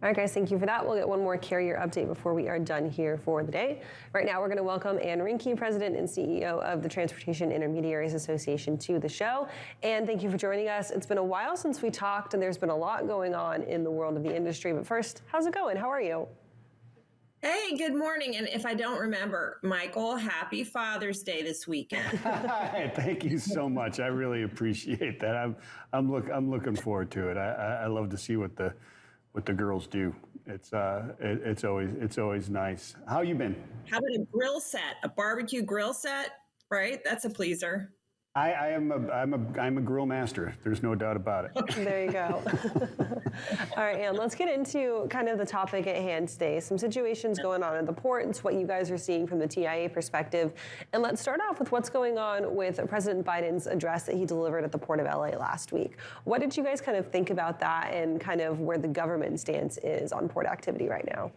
All right, guys, thank you for that. We'll get one more carrier update before we are done here for the day. Right now, we're going to welcome Ann Rinke, President and CEO of the Transportation Intermediaries Association, to the show. Ann, thank you for joining us. It's been a while since we talked, and there's been a lot going on in the world of the industry. But first, how's it going? How are you? Hey, good morning. And if I don't remember, Michael, happy Father's Day this weekend. Thank you so much. I really appreciate that. I'm looking forward to it. I love to see what the girls do. It's always nice. How you been? How about a grill set, a barbecue grill set? Right, that's a pleaser. I'm a grill master. There's no doubt about it. Okay. There you go. All right, Ann, let's get into kind of the topic at hand today. Some situations going on at the ports, what you guys are seeing from the TIA perspective. And let's start off with what's going on with President Biden's address that he delivered at the Port of LA last week. What did you guys kind of think about that and kind of where the government stance is on port activity right now?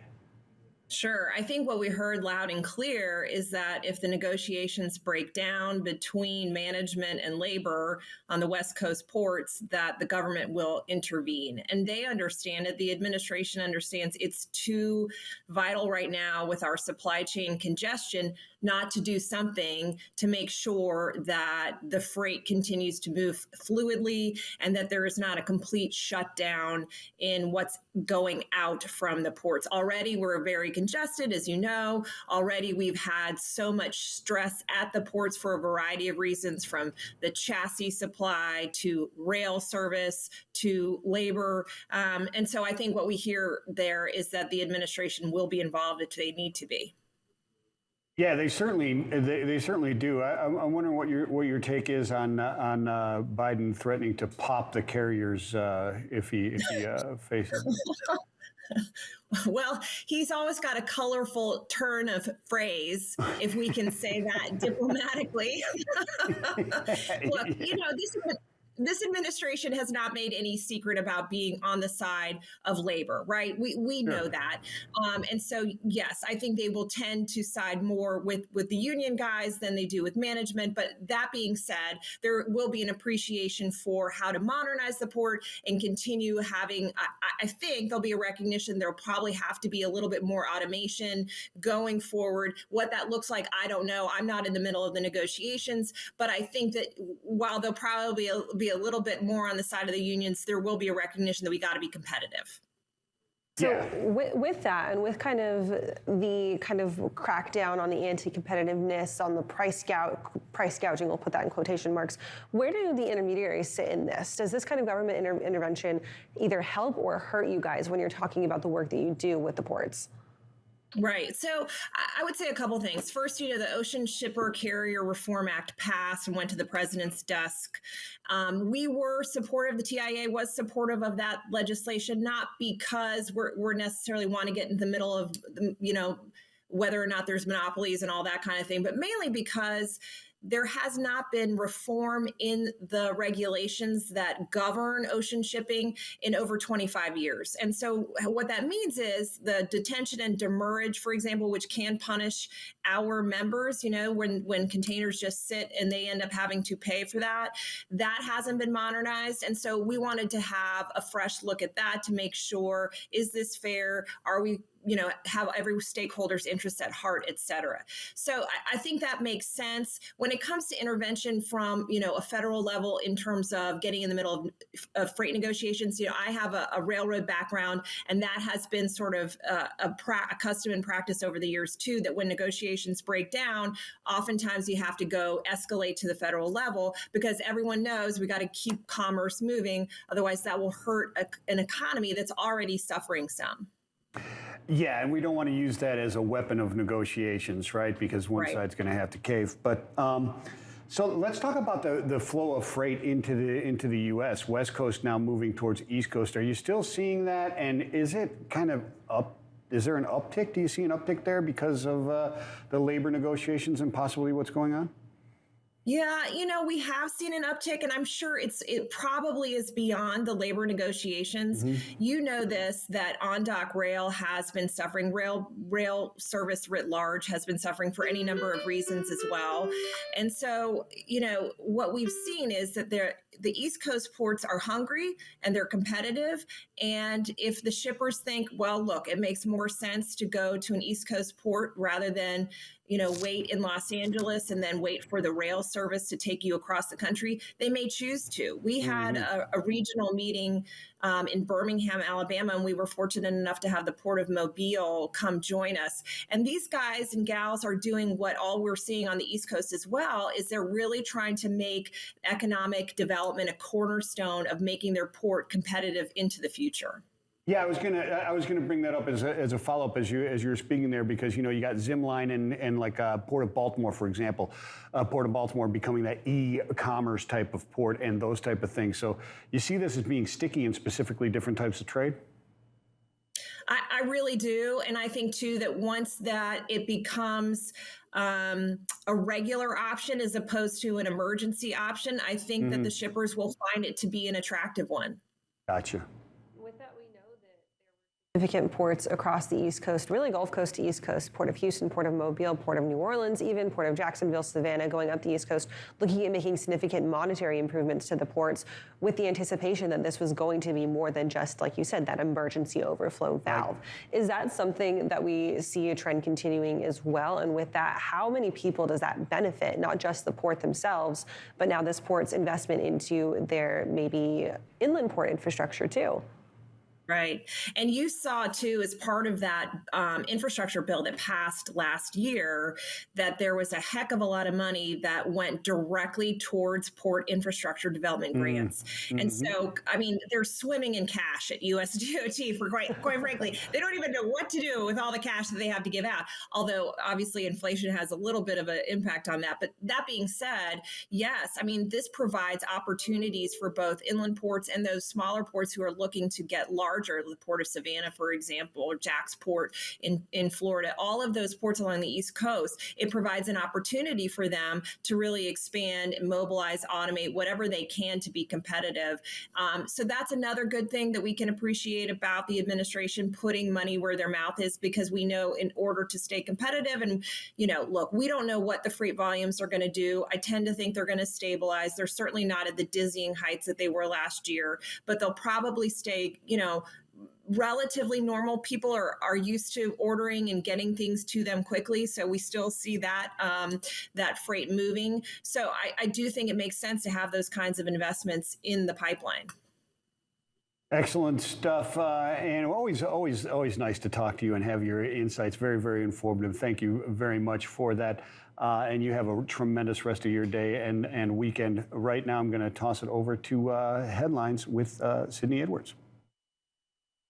Sure. I think what we heard loud and clear is that if the negotiations break down between management and labor on the West Coast ports, that the government will intervene. And they understand it. The administration understands it's too vital right now with our supply chain congestion not to do something to make sure that the freight continues to move fluidly and that there is not a complete shutdown in what's going out from the ports. Already, we're very congested, as you know. Already, we've had so much stress at the ports for a variety of reasons, from the chassis supply to rail service to labor. And so I think what we hear there is that the administration will be involved if they need to be. Yeah, they certainly do. I'm wondering what your take is on Biden threatening to pop the carriers if he faces. Well, he's always got a colorful turn of phrase, if we can say that diplomatically. Look, this administration has not made any secret about being on the side of labor, right? We know that. And so, yes, I think they will tend to side more with the union guys than they do with management. But that being said, there will be an appreciation for how to modernize the port and continue having, I think there'll be a recognition there'll probably have to be a little bit more automation going forward. What that looks like, I don't know. I'm not in the middle of the negotiations, but I think that while there'll probably be a little bit more on the side of the unions, there will be a recognition that we got to be competitive. So with that, and with kind of the crackdown on the anti-competitiveness, on the price gouging, we'll put that in quotation marks, where do the intermediaries sit in this? Does this kind of government intervention either help or hurt you guys when you're talking about the work that you do with the ports? Right. So I would say a couple things. First, the Ocean Shipper Carrier Reform Act passed and went to the president's desk. We were supportive, the TIA was supportive of that legislation, not because we're necessarily want to get in the middle of, whether or not there's monopolies and all that kind of thing, but mainly because there has not been reform in the regulations that govern ocean shipping in over 25 years. And so what that means is the detention and demurrage, for example, which can punish our members, when containers just sit and they end up having to pay for that hasn't been modernized. And so we wanted to have a fresh look at that to make sure, is this fair? Are we have every stakeholder's interests at heart, et cetera. So I think that makes sense. When it comes to intervention from, a federal level in terms of getting in the middle of freight negotiations, I have a railroad background, and that has been sort of a custom and practice over the years, too, that when negotiations break down, oftentimes you have to go escalate to the federal level because everyone knows we got to keep commerce moving. Otherwise, that will hurt an economy that's already suffering some. Yeah, and we don't want to use that as a weapon of negotiations, right? Because one side's going to have to cave. But so let's talk about the flow of freight into the U.S. West Coast now moving towards East Coast. Are you still seeing that? And is it kind of up? Is there an uptick? Do you see an uptick there because of the labor negotiations and possibly what's going on? Yeah, we have seen an uptick, and I'm sure it probably is beyond the labor negotiations. Mm-hmm. You know this, that on-dock rail has been suffering. Rail service writ large has been suffering for any number of reasons as well. And so, what we've seen is that the East Coast ports are hungry and they're competitive. And if the shippers think, well, look, it makes more sense to go to an East Coast port rather than, wait in Los Angeles and then wait for the rail service to take you across the country, they may choose to. We had a regional meeting in Birmingham, Alabama, and we were fortunate enough to have the Port of Mobile come join us. And these guys and gals are doing what all we're seeing on the East Coast as well, is they're really trying to make economic development a cornerstone of making their port competitive into the future. Yeah, I was gonna bring that up as a follow up as you were speaking there, because you got Zimline and like Port of Baltimore, for example, Port of Baltimore becoming that e-commerce type of port and those type of things. So you see this as being sticky in specifically different types of trade? I really do, and I think too that once that it becomes a regular option as opposed to an emergency option, I think that the shippers will find it to be an attractive one. Gotcha. Significant ports across the East Coast, really Gulf Coast to East Coast, Port of Houston, Port of Mobile, Port of New Orleans, even Port of Jacksonville, Savannah, going up the East Coast, looking at making significant monetary improvements to the ports with the anticipation that this was going to be more than just, like you said, that emergency overflow valve. Right. Is that something that we see a trend continuing as well? And with that, how many people does that benefit? Not just the port themselves, but now this port's investment into their maybe inland port infrastructure too. Right. And you saw, too, as part of that infrastructure bill that passed last year, that there was a heck of a lot of money that went directly towards port infrastructure development grants. And so, I mean, they're swimming in cash at US DOT for quite frankly. They don't even know what to do with all the cash that they have to give out. Although, obviously, inflation has a little bit of an impact on that. But that being said, yes, I mean, this provides opportunities for both inland ports and those smaller ports who are looking to get larger, the Port of Savannah, for example, or Jack's Port in Florida, all of those ports along the East Coast. It provides an opportunity for them to really expand, mobilize, automate, whatever they can to be competitive. So that's another good thing that we can appreciate about the administration putting money where their mouth is, because we know in order to stay competitive, and, look, we don't know what the freight volumes are going to do. I tend to think they're going to stabilize. They're certainly not at the dizzying heights that they were last year, but they'll probably stay, relatively normal. People are used to ordering and getting things to them quickly. So we still see that that freight moving. So I do think it makes sense to have those kinds of investments in the pipeline. Excellent stuff. And always nice to talk to you and have your insights. Very, very informative. Thank you very much for that. And you have a tremendous rest of your day and weekend. Right now, I'm going to toss it over to headlines with Sydney Edwards.